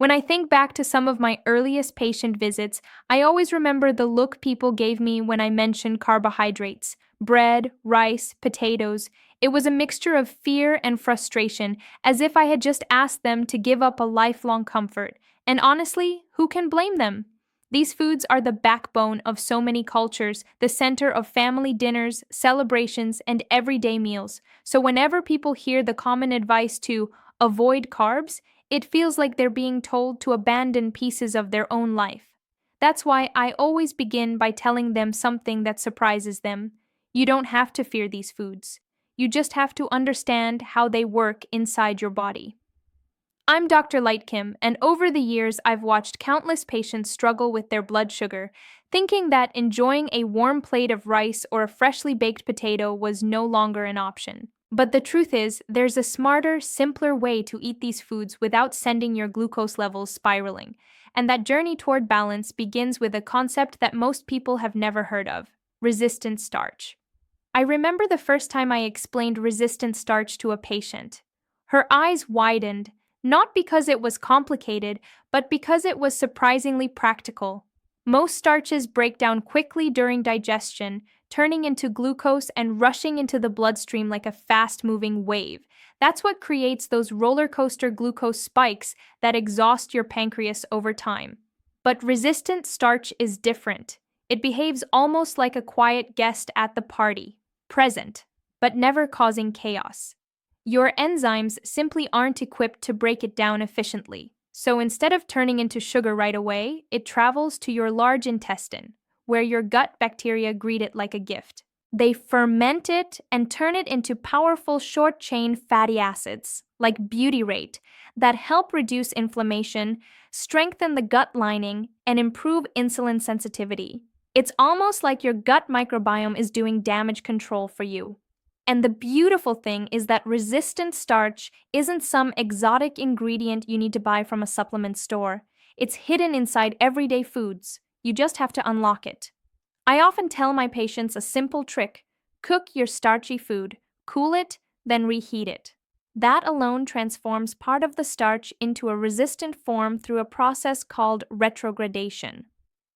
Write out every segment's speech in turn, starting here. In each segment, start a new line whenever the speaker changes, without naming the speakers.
When I think back to some of my earliest patient visits, I always remember the look people gave me when I mentioned carbohydrates bread, rice, potatoes. It was a mixture of fear and frustration, as if I had just asked them to give up a lifelong comfort. And honestly, who can blame them? These foods are the backbone of so many cultures, the center of family dinners, celebrations, and everyday meals. So whenever people hear the common advice to avoid carbs, it feels like they're being told to abandon pieces of their own life. That's why I always begin by telling them something that surprises them. You don't have to fear these foods. You just have to understand how they work inside your body. I'm Dr. Lightkim, and over the years I've watched countless patients struggle with their blood sugar, thinking that enjoying a warm plate of rice or a freshly baked potato was no longer an option. But the truth is, there's a smarter, simpler way to eat these foods without sending your glucose levels spiraling. And that journey toward balance begins with a concept that most people have never heard of: resistant starch. I remember the first time I explained resistant starch to a patient. Her eyes widened, not because it was complicated, but because it was surprisingly practical. Most starches break down quickly during digestion, turning into glucose and rushing into the bloodstream like a fast-moving wave. That's what creates those roller coaster glucose spikes that exhaust your pancreas over time. But resistant starch is different. It behaves almost like a quiet guest at the party, present, but never causing chaos. Your enzymes simply aren't equipped to break it down efficiently. So instead of turning into sugar right away, it travels to your large intestine, where your gut bacteria greet it like a gift. They ferment it and turn it into powerful short-chain fatty acids, like butyrate, that help reduce inflammation, strengthen the gut lining, and improve insulin sensitivity. It's almost like your gut microbiome is doing damage control for you. And the beautiful thing is that resistant starch isn't some exotic ingredient you need to buy from a supplement store. It's hidden inside everyday foods. You just have to unlock it. I often tell my patients a simple trick: cook your starchy food, cool it, then reheat it. That alone transforms part of the starch into a resistant form through a process called retrogradation.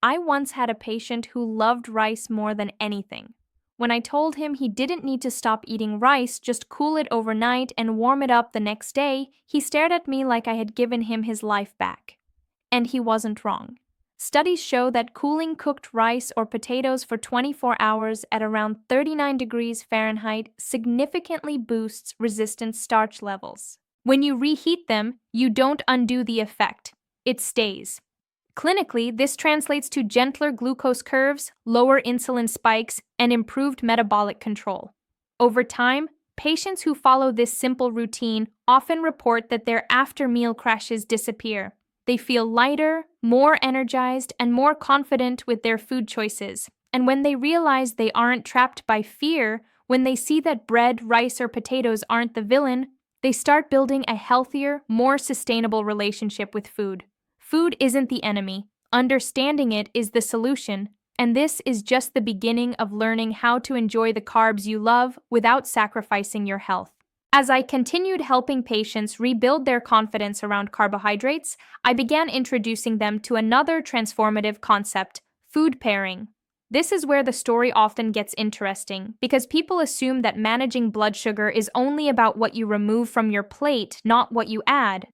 I once had a patient who loved rice more than anything. When I told him he didn't need to stop eating rice, just cool it overnight and warm it up the next day, he stared at me like I had given him his life back. And he wasn't wrong. Studies show that cooling cooked rice or potatoes for 24 hours at around 39 degrees Fahrenheit significantly boosts resistant starch levels. When you reheat them, you don't undo the effect. It stays. Clinically, this translates to gentler glucose curves, lower insulin spikes, and improved metabolic control. Over time, patients who follow this simple routine often report that their after-meal crashes disappear. They feel lighter, more energized, and more confident with their food choices. And when they realize they aren't trapped by fear, when they see that bread, rice, or potatoes aren't the villain, they start building a healthier, more sustainable relationship with food. Food isn't the enemy. Understanding it is the solution, and this is just the beginning of learning how to enjoy the carbs you love without sacrificing your health. As I continued helping patients rebuild their confidence around carbohydrates, I began introducing them to another transformative concept: food pairing. This is where the story often gets interesting, because people assume that managing blood sugar is only about what you remove from your plate, not what you add.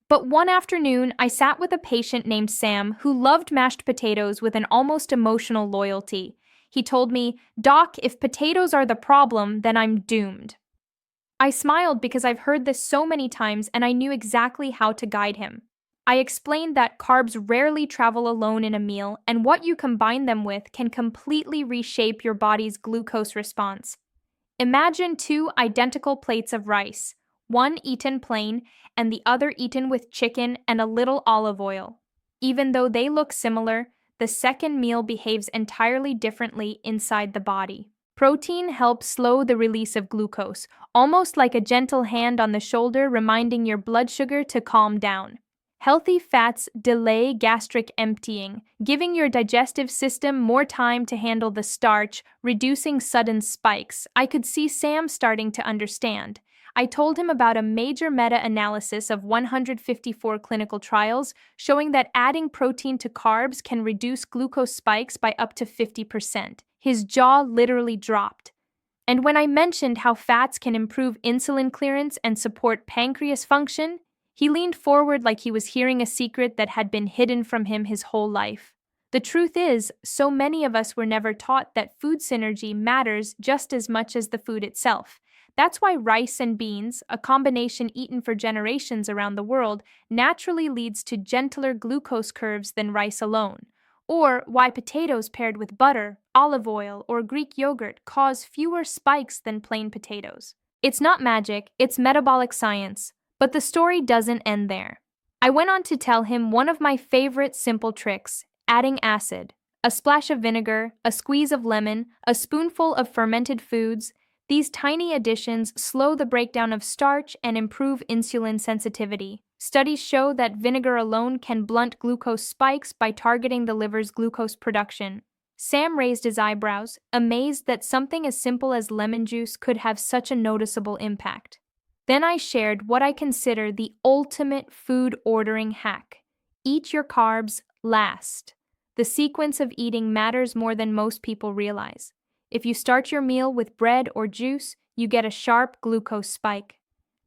But one afternoon, I sat with a patient named Sam who loved mashed potatoes with an almost emotional loyalty. He told me, "Doc, if potatoes are the problem, then I'm doomed." I smiled because I've heard this so many times and I knew exactly how to guide him. I explained that carbs rarely travel alone in a meal, and what you combine them with can completely reshape your body's glucose response. Imagine two identical plates of rice, one eaten plain and the other eaten with chicken and a little olive oil. Even though they look similar, the second meal behaves entirely differently inside the body. Protein helps slow the release of glucose, almost like a gentle hand on the shoulder reminding your blood sugar to calm down. Healthy fats delay gastric emptying, giving your digestive system more time to handle the starch, reducing sudden spikes. I could see Sam starting to understand. I told him about a major meta-analysis of 154 clinical trials showing that adding protein to carbs can reduce glucose spikes by up to 50%. His jaw literally dropped. And when I mentioned how fats can improve insulin clearance and support pancreas function, he leaned forward like he was hearing a secret that had been hidden from him his whole life. The truth is, so many of us were never taught that food synergy matters just as much as the food itself. That's why rice and beans, a combination eaten for generations around the world, naturally leads to gentler glucose curves than rice alone. Or why potatoes paired with butter, olive oil, or Greek yogurt cause fewer spikes than plain potatoes. It's not magic, it's metabolic science. But the story doesn't end there. I went on to tell him one of my favorite simple tricks: adding acid. A splash of vinegar, a squeeze of lemon, a spoonful of fermented foods. These tiny additions slow the breakdown of starch and improve insulin sensitivity. Studies show that vinegar alone can blunt glucose spikes by targeting the liver's glucose production. Sam raised his eyebrows, amazed that something as simple as lemon juice could have such a noticeable impact. Then I shared what I consider the ultimate food ordering hack: eat your carbs last. The sequence of eating matters more than most people realize. If you start your meal with bread or juice, you get a sharp glucose spike.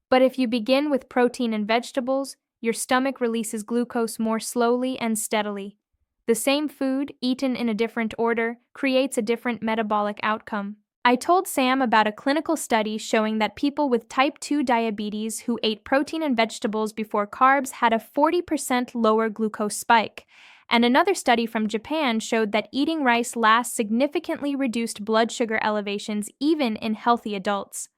But if you begin with protein and vegetables, your stomach releases glucose more slowly and steadily. The same food, eaten in a different order, creates a different metabolic outcome. I told Sam about a clinical study showing that people with type 2 diabetes who ate protein and vegetables before carbs had a 40% lower glucose spike. And another study from Japan showed that eating rice last significantly reduced blood sugar elevations even in healthy adults.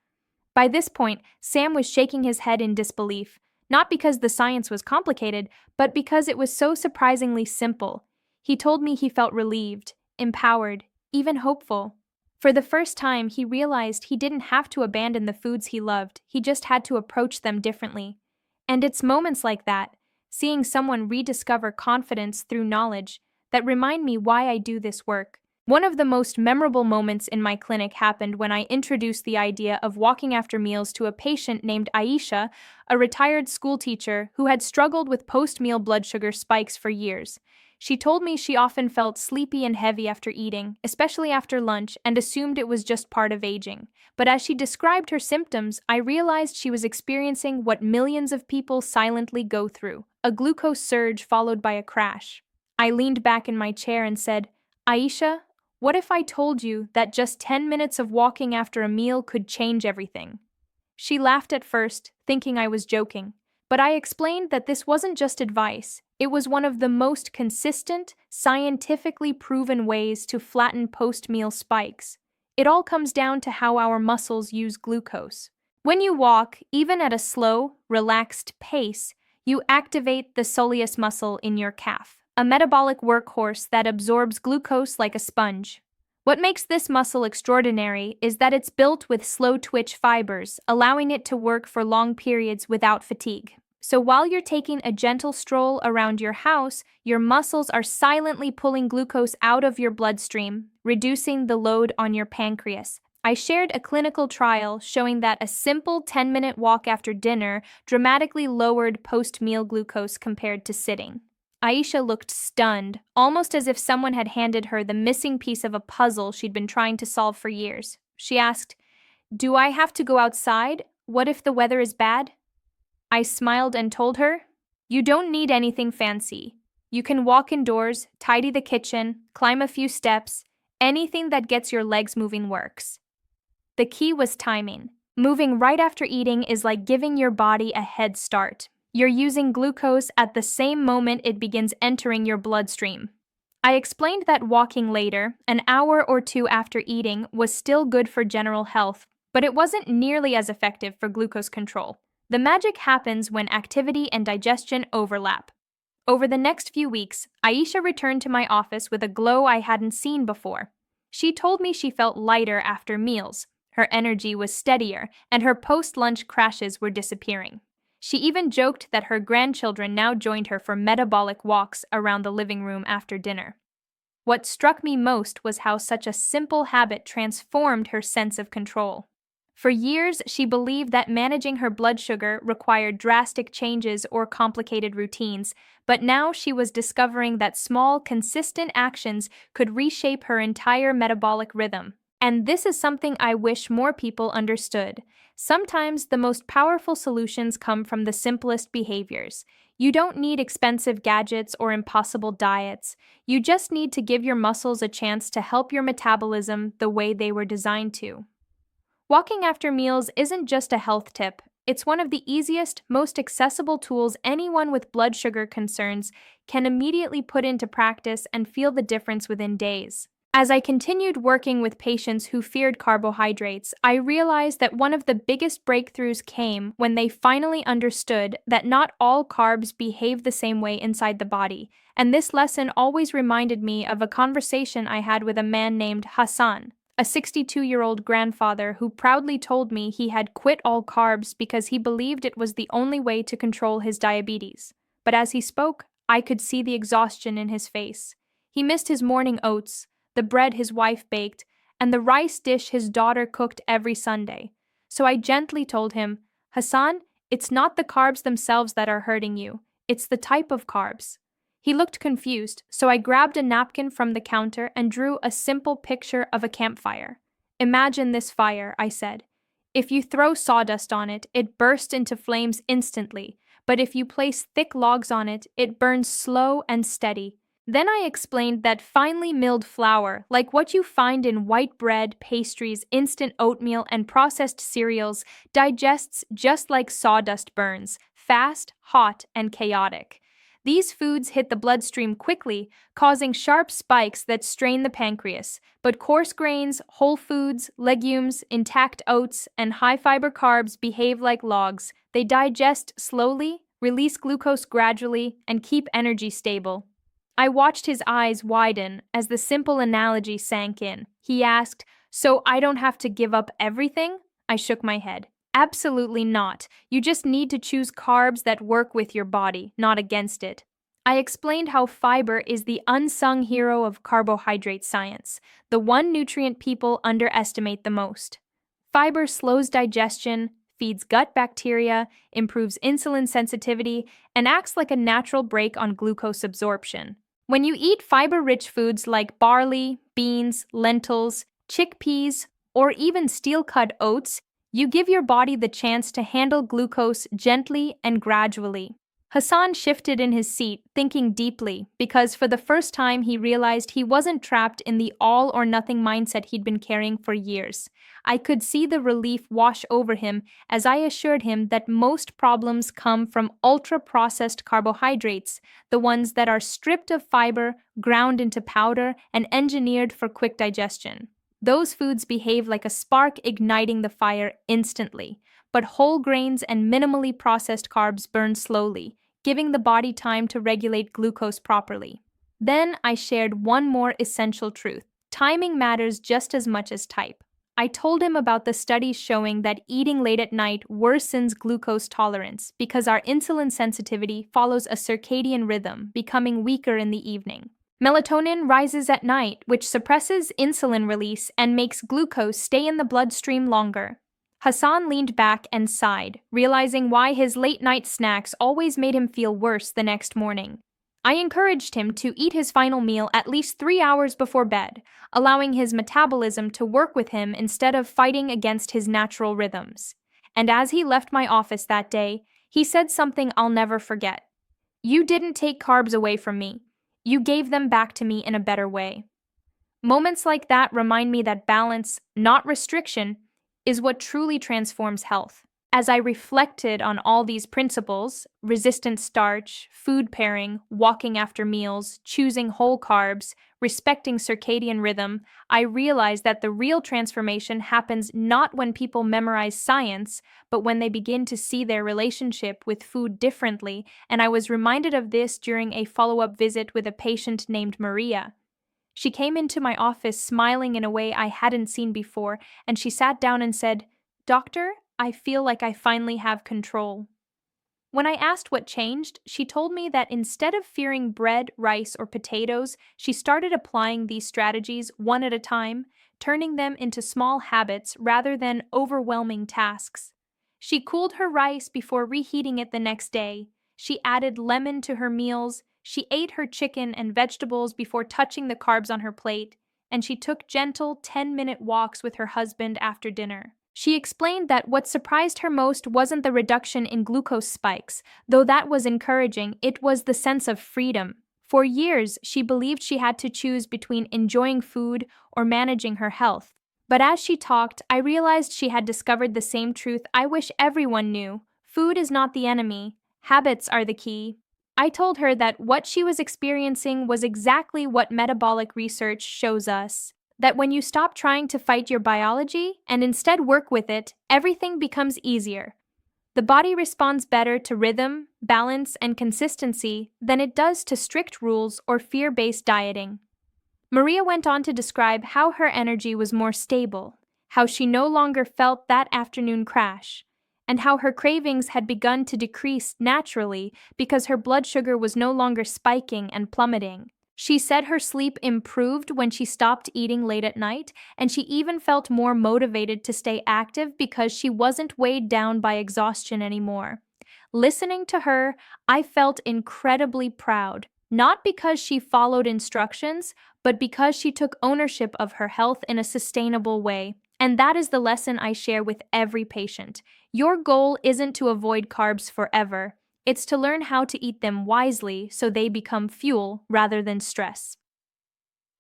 By this point, Sam was shaking his head in disbelief, not because the science was complicated, but because it was so surprisingly simple. He told me he felt relieved, empowered, even hopeful. For the first time, he realized he didn't have to abandon the foods he loved, he just had to approach them differently. And it's moments like that, seeing someone rediscover confidence through knowledge, that remind me why I do this work. One of the most memorable moments in my clinic happened when I introduced the idea of walking after meals to a patient named Aisha, a retired school teacher who had struggled with post-meal blood sugar spikes for years. She told me she often felt sleepy and heavy after eating, especially after lunch, and assumed it was just part of aging. But as she described her symptoms, I realized she was experiencing what millions of people silently go through: a glucose surge followed by a crash. I leaned back in my chair and said, "Aisha, what if I told you that just 10 minutes of walking after a meal could change everything?" She laughed at first, thinking I was joking. But I explained that this wasn't just advice. It was one of the most consistent, scientifically proven ways to flatten post-meal spikes. It all comes down to how our muscles use glucose. When you walk, even at a slow, relaxed pace, you activate the soleus muscle in your calf, a metabolic workhorse that absorbs glucose like a sponge. What makes this muscle extraordinary is that it's built with slow-twitch fibers, allowing it to work for long periods without fatigue. So while you're taking a gentle stroll around your house, your muscles are silently pulling glucose out of your bloodstream, reducing the load on your pancreas. I shared a clinical trial showing that a simple 10-minute walk after dinner dramatically lowered post-meal glucose compared to sitting. Aisha looked stunned, almost as if someone had handed her the missing piece of a puzzle she'd been trying to solve for years. She asked, "Do I have to go outside? What if the weather is bad?" I smiled and told her, "You don't need anything fancy. You can walk indoors, tidy the kitchen, climb a few steps. Anything that gets your legs moving works." The key was timing. Moving right after eating is like giving your body a head start. You're using glucose at the same moment it begins entering your bloodstream. I explained that walking later, an hour or two after eating, was still good for general health, but it wasn't nearly as effective for glucose control. The magic happens when activity and digestion overlap. Over the next few weeks, Aisha returned to my office with a glow I hadn't seen before. She told me she felt lighter after meals. Her energy was steadier, and her post-lunch crashes were disappearing. She even joked that her grandchildren now joined her for metabolic walks around the living room after dinner. What struck me most was how such a simple habit transformed her sense of control. For years, she believed that managing her blood sugar required drastic changes or complicated routines, but now she was discovering that small, consistent actions could reshape her entire metabolic rhythm. And this is something I wish more people understood. Sometimes the most powerful solutions come from the simplest behaviors. You don't need expensive gadgets or impossible diets. You just need to give your muscles a chance to help your metabolism the way they were designed to. Walking after meals isn't just a health tip, it's one of the easiest, most accessible tools anyone with blood sugar concerns can immediately put into practice and feel the difference within days. As I continued working with patients who feared carbohydrates, I realized that one of the biggest breakthroughs came when they finally understood that not all carbs behave the same way inside the body, and this lesson always reminded me of a conversation I had with a man named Hassan, a 62-year-old grandfather who proudly told me he had quit all carbs because he believed it was the only way to control his diabetes. But as he spoke, I could see the exhaustion in his face. He missed his morning oats, the bread his wife baked, and the rice dish his daughter cooked every Sunday. So I gently told him, Hassan, it's not the carbs themselves that are hurting you, it's the type of carbs. He looked confused, so I grabbed a napkin from the counter and drew a simple picture of a campfire. Imagine this fire, I said. If you throw sawdust on it, it bursts into flames instantly, but if you place thick logs on it, it burns slow and steady. Then I explained that finely milled flour, like what you find in white bread, pastries, instant oatmeal, and processed cereals, digests just like sawdust burns, fast, hot, and chaotic. These foods hit the bloodstream quickly, causing sharp spikes that strain the pancreas, but coarse grains, whole foods, legumes, intact oats, and high-fiber carbs behave like logs. They digest slowly, release glucose gradually, and keep energy stable. I watched his eyes widen as the simple analogy sank in. He asked, "So I don't have to give up everything?" I shook my head. Absolutely not. You just need to choose carbs that work with your body, not against it. I explained how fiber is the unsung hero of carbohydrate science, the one nutrient people underestimate the most. Fiber slows digestion, feeds gut bacteria, improves insulin sensitivity, and acts like a natural brake on glucose absorption. When you eat fiber-rich foods like barley, beans, lentils, chickpeas, or even steel-cut oats, you give your body the chance to handle glucose gently and gradually. Hassan shifted in his seat, thinking deeply, because for the first time he realized he wasn't trapped in the all-or-nothing mindset he'd been carrying for years. I could see the relief wash over him as I assured him that most problems come from ultra-processed carbohydrates, the ones that are stripped of fiber, ground into powder, and engineered for quick digestion. Those foods behave like a spark igniting the fire instantly, but whole grains and minimally processed carbs burn slowly, giving the body time to regulate glucose properly. Then I shared one more essential truth. Timing matters just as much as type. I told him about the studies showing that eating late at night worsens glucose tolerance because our insulin sensitivity follows a circadian rhythm, becoming weaker in the evening. Melatonin rises at night, which suppresses insulin release and makes glucose stay in the bloodstream longer. Hassan leaned back and sighed, realizing why his late-night snacks always made him feel worse the next morning. I encouraged him to eat his final meal at least 3 hours before bed, allowing his metabolism to work with him instead of fighting against his natural rhythms. And as he left my office that day, he said something I'll never forget. "You didn't take carbs away from me. You gave them back to me in a better way." Moments like that remind me that balance, not restriction, is what truly transforms health. As I reflected on all these principles, resistant starch, food pairing, walking after meals, choosing whole carbs, respecting circadian rhythm, I realized that the real transformation happens not when people memorize science, but when they begin to see their relationship with food differently, and I was reminded of this during a follow-up visit with a patient named Maria. She came into my office smiling in a way I hadn't seen before, and she sat down and said, "Doctor, I feel like I finally have control." When I asked what changed, she told me that instead of fearing bread, rice, or potatoes, she started applying these strategies one at a time, turning them into small habits rather than overwhelming tasks. She cooled her rice before reheating it the next day. She added lemon to her meals. She ate her chicken and vegetables before touching the carbs on her plate, and she took gentle 10-minute walks with her husband after dinner. She explained that what surprised her most wasn't the reduction in glucose spikes, though that was encouraging, it was the sense of freedom. For years, she believed she had to choose between enjoying food or managing her health. But as she talked, I realized she had discovered the same truth I wish everyone knew. Food is not the enemy, habits are the key. I told her that what she was experiencing was exactly what metabolic research shows us. That when you stop trying to fight your biology and instead work with it, everything becomes easier. The body responds better to rhythm, balance, and consistency than it does to strict rules or fear-based dieting. Maria went on to describe how her energy was more stable, how she no longer felt that afternoon crash, and how her cravings had begun to decrease naturally because her blood sugar was no longer spiking and plummeting. She said her sleep improved when she stopped eating late at night, and she even felt more motivated to stay active because she wasn't weighed down by exhaustion anymore. Listening to her, I felt incredibly proud, not because she followed instructions, but because she took ownership of her health in a sustainable way. And that is the lesson I share with every patient. Your goal isn't to avoid carbs forever. It's to learn how to eat them wisely so they become fuel rather than stress.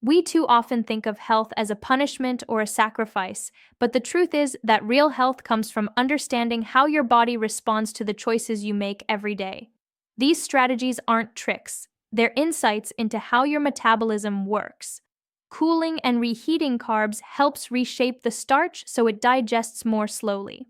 We too often think of health as a punishment or a sacrifice, but the truth is that real health comes from understanding how your body responds to the choices you make every day. These strategies aren't tricks, they're insights into how your metabolism works. Cooling and reheating carbs helps reshape the starch so it digests more slowly.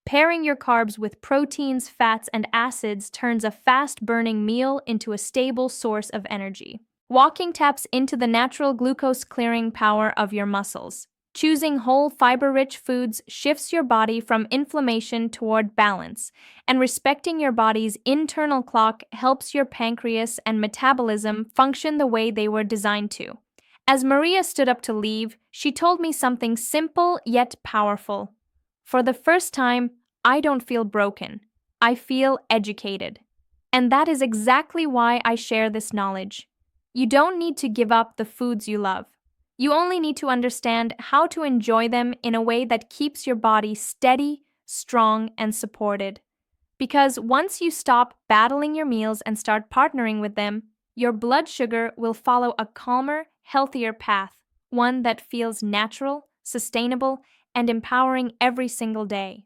Pairing your carbs with proteins, fats, and acids turns a fast-burning meal into a stable source of energy. Walking taps into the natural glucose-clearing power of your muscles. Choosing whole fiber-rich foods shifts your body from inflammation toward balance, and respecting your body's internal clock helps your pancreas and metabolism function the way they were designed to. As Maria stood up to leave, she told me something simple yet powerful. For the first time, I don't feel broken. I feel educated. And that is exactly why I share this knowledge. You don't need to give up the foods you love. You only need to understand how to enjoy them in a way that keeps your body steady, strong, and supported. Because once you stop battling your meals and start partnering with them, your blood sugar will follow a calmer, healthier path, one that feels natural, sustainable, and empowering every single day.